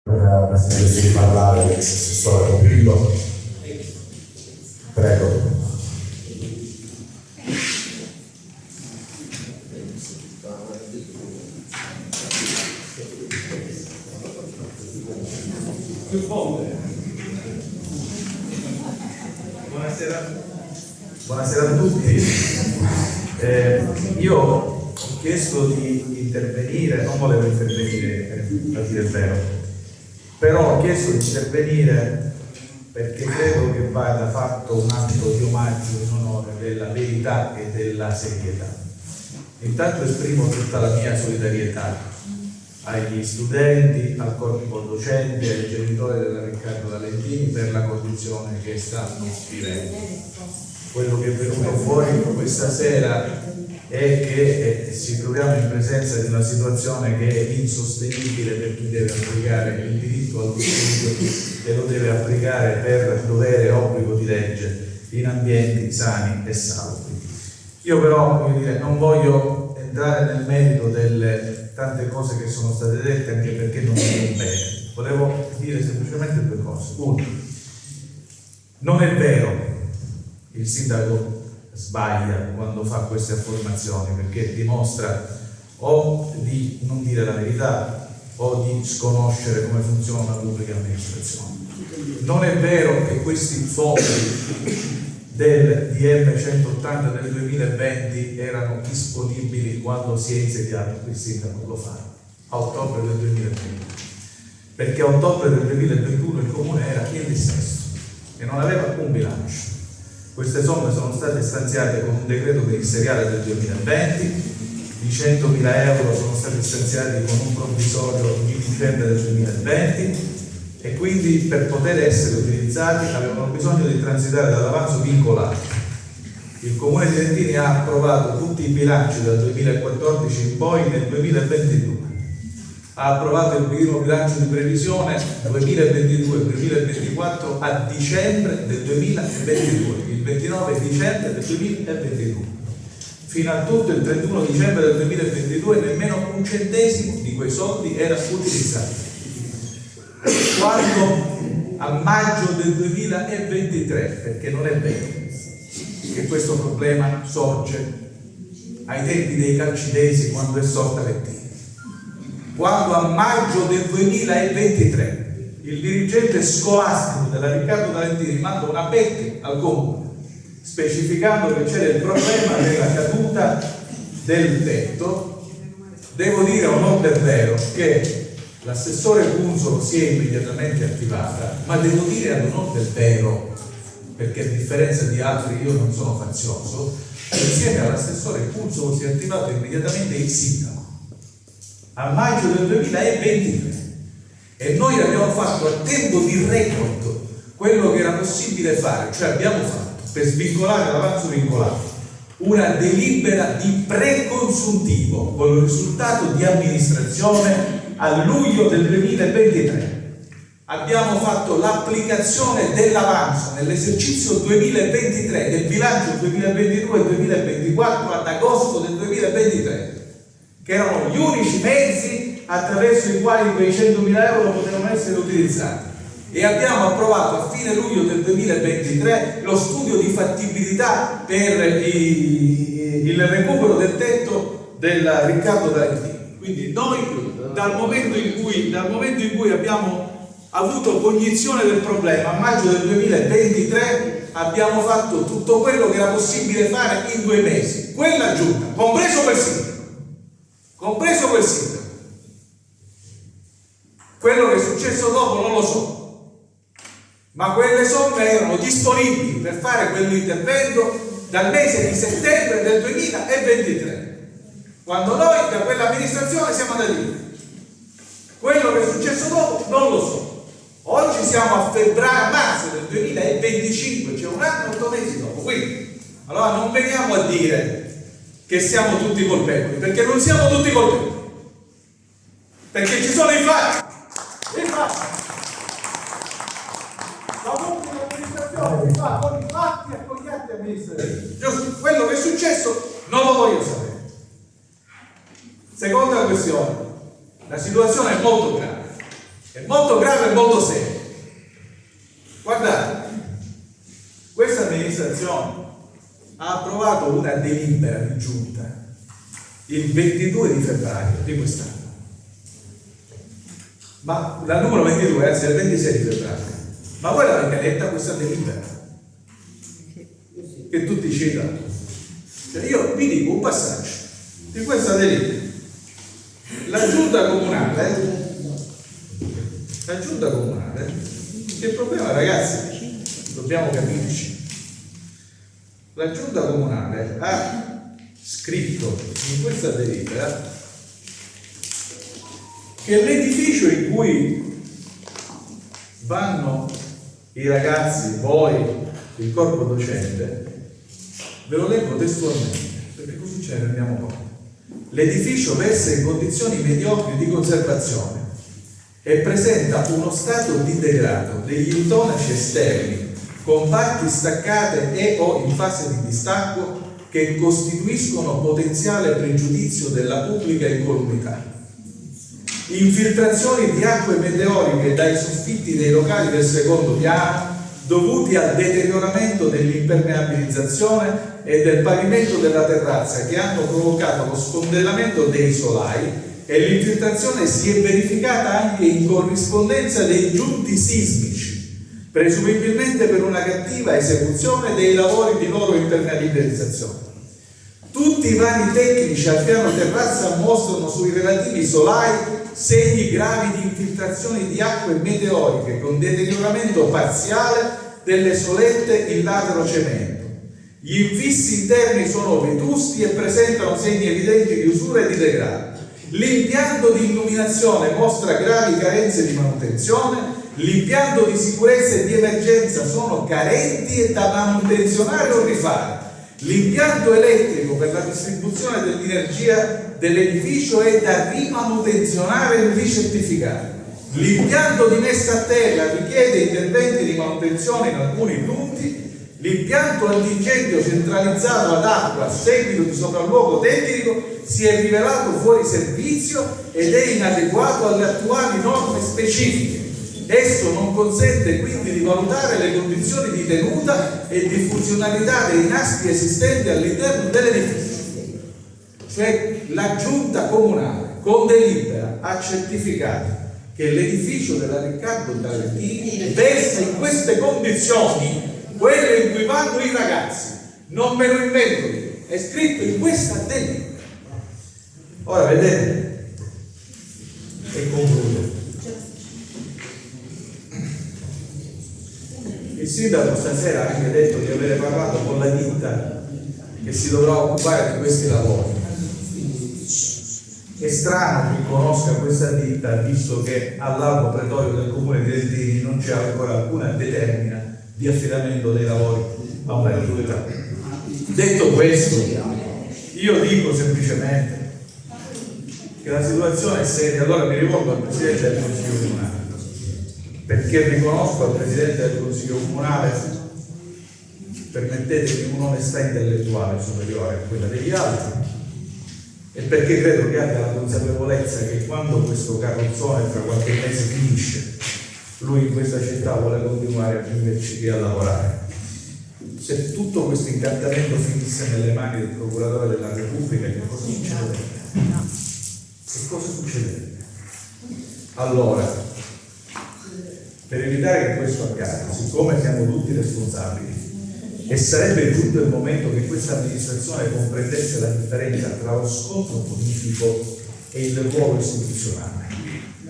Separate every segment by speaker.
Speaker 1: Per sentirsi di parlare dell'assessore Popillo. Prego.
Speaker 2: Buonasera a tutti. Io ho chiesto di intervenire, non volevo intervenire a dire il vero, però ho chiesto di intervenire perché credo che vada fatto un atto di omaggio in onore della verità e della serietà. Intanto esprimo tutta la mia solidarietà agli studenti, al corpo docente, ai genitori della Riccardo Valentini per la condizione che stanno vivendo. Quello che è venuto fuori questa sera è che ci troviamo in presenza di una situazione che è insostenibile per chi deve applicare il diritto allo studio e lo deve applicare per dovere e obbligo di legge in ambienti sani e salvi. Io però non voglio entrare nel merito delle tante cose che sono state dette, anche perché non mi compete. Volevo dire semplicemente due cose. Uno, non è vero, il sindaco sbaglia quando fa queste affermazioni, perché dimostra o di non dire la verità o di sconoscere come funziona una pubblica amministrazione. Non è vero che questi fondi del DM 180 del 2020 erano disponibili quando si è insediato il sindaco Lofano, a ottobre del 2020, perché a ottobre del 2021 il comune era in dissesto e non aveva un bilancio. Queste somme sono state stanziate con un decreto ministeriale del 2020, di 100.000 euro sono stati stanziati con un provvisorio di dicembre del 2020 e quindi per poter essere utilizzati avevano bisogno di transitare dall'avanzo vincolato. Il Comune di Lentini ha approvato tutti i bilanci dal 2014 in poi nel 2022. Ha approvato il primo bilancio di previsione 2022-2024 a dicembre del 2022, il 29 dicembre del 2022. Fino a tutto il 31 dicembre del 2022 nemmeno un centesimo di quei soldi era utilizzato. Quando a maggio del 2023, perché non è vero che questo problema sorge ai tempi dei Calcidesi quando è sorta Lettina, quando a maggio del 2023 il dirigente scolastico della Riccardo Valentini manda una PEC al comune specificando che c'era il problema della caduta del tetto, devo dire a onor del vero che l'assessore Punzolo si è immediatamente attivata, ma devo dire ad onor del vero, perché a differenza di altri io non sono fazioso, insieme all'assessore Punzolo si è attivato immediatamente il sindaco a maggio del 2023 e noi abbiamo fatto a tempo di record quello che era possibile fare, cioè abbiamo fatto per svincolare l'avanzo vincolato una delibera di preconsuntivo con il risultato di amministrazione a luglio del 2023. Abbiamo fatto l'applicazione dell'avanzo nell'esercizio 2023 del bilancio 2022-2024 ad agosto del 2023, che erano gli unici mezzi attraverso i quali quei 100.000 euro potevano essere utilizzati. E abbiamo approvato a fine luglio del 2023 lo studio di fattibilità per il recupero del tetto della Riccardo Valentini. Quindi noi dal momento in cui abbiamo avuto cognizione del problema a maggio del 2023 abbiamo fatto tutto quello che era possibile fare in 2 mesi. Quella giunta, compreso quel sindaco. Quello che è successo dopo non lo so, ma quelle somme erano disponibili per fare quell'intervento dal mese di settembre del 2023, quando noi da quell'amministrazione siamo andati via. Quello che è successo dopo non lo so. Oggi siamo a marzo del 2025, cioè 1 anno e 8 mesi dopo. Quindi allora non veniamo a dire che siamo tutti colpevoli, perché non siamo tutti colpevoli, perché ci sono i fatti. La pubblica amministrazione si fa con i fatti e con gli atti amministrativi. Giusto? Quello che è successo non lo voglio sapere. Seconda questione, la situazione è molto grave. È molto grave e molto serio. Guardate, questa amministrazione ha approvato una delibera di giunta il 22 di febbraio di quest'anno, ma la numero 22, anzi il 26 di febbraio. Ma voi l'avete letta questa delibera? Che tutti citano. Cioè io vi dico un passaggio di questa delibera. La giunta comunale, il problema, ragazzi, dobbiamo capirci. La giunta comunale ha scritto in questa delibera che l'edificio in cui vanno i ragazzi, voi, il corpo docente, ve lo leggo testualmente, perché così ce ne rendiamo conto. L'edificio versa in condizioni mediocri di conservazione e presenta uno stato di degrado degli intonaci esterni con parti staccate e o in fase di distacco che costituiscono potenziale pregiudizio della pubblica incolumità. Infiltrazioni di acque meteoriche dai soffitti dei locali del secondo piano dovuti al deterioramento dell'impermeabilizzazione e del pavimento della terrazza che hanno provocato lo sfondellamento dei solai, e l'infiltrazione si è verificata anche in corrispondenza dei giunti sismici, presumibilmente per una cattiva esecuzione dei lavori di loro impermeabilizzazione. Tutti i vani tecnici al piano terrazza mostrano sui relativi solai segni gravi di infiltrazioni di acque meteoriche con deterioramento parziale delle solette in latero cemento. Gli infissi interni sono vetusti e presentano segni evidenti di usura e di degrado. L'impianto di illuminazione mostra gravi carenze di manutenzione. L'impianto di sicurezza e di emergenza sono carenti e da manutenzionare o rifare. L'impianto elettrico per la distribuzione dell'energia dell'edificio è da rimanutenzionare e ricertificare. L'impianto di messa a terra richiede interventi di manutenzione in alcuni punti. L'impianto antincendio centralizzato ad acqua a seguito di sopralluogo tecnico si è rivelato fuori servizio ed è inadeguato alle attuali norme specifiche. Esso non consente quindi di valutare le condizioni di tenuta e di funzionalità dei nastri esistenti all'interno dell'edificio. Cioè la giunta comunale con delibera ha certificato che l'edificio della Riccardo Tarentini versa in queste condizioni, quelle in cui vanno i ragazzi. Non me lo invento io, è scritto in questa delibera. Ora vedete, e concludo. Il sindaco stasera ha anche detto di avere parlato con la ditta che si dovrà occupare di questi lavori. È strano che conosca questa ditta, visto che all'albo pretorio del comune di Deltini non c'è ancora alcuna determina di affidamento dei lavori a una ditta. Detto questo, io dico semplicemente che la situazione è seria. Allora mi rivolgo al Presidente del Consiglio Comunale, perché riconosco al Presidente del Consiglio Comunale, permettetemi, un'onestà intellettuale superiore a quella degli altri, e perché credo che abbia la consapevolezza che quando questo carrozzone tra qualche mese finisce, lui in questa città vuole continuare a viverci e a lavorare. Se tutto questo incantamento finisse nelle mani del procuratore della Repubblica, che cosa succederebbe? Che cosa succederebbe? Allora, per evitare che questo accada, siccome siamo tutti responsabili, e sarebbe giunto il momento che questa amministrazione comprendesse la differenza tra lo scontro politico e il ruolo istituzionale,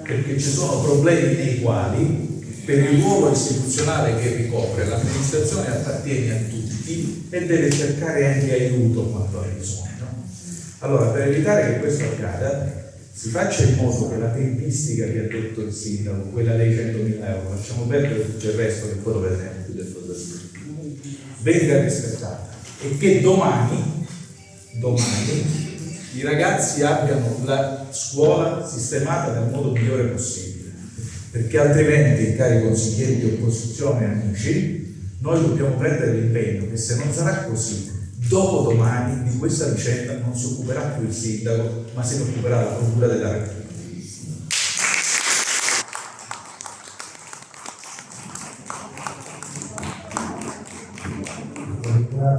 Speaker 2: perché ci sono problemi nei quali per il ruolo istituzionale che ricopre l'amministrazione appartiene a tutti e deve cercare anche aiuto quando ha bisogno. Allora, per evitare che questo accada, si faccia in modo che la tempistica che ha detto il sindaco, quella dei 100.000 euro, lasciamo perdere tutto il resto che poi lo vedremo, venga rispettata, e che domani i ragazzi abbiano la scuola sistemata nel modo migliore possibile, perché altrimenti, cari consiglieri di opposizione e amici, noi dobbiamo prendere l'impegno che se non sarà così, dopodomani di questa vicenda non si occuperà più il sindaco, ma se ne occuperà la Procura della Repubblica.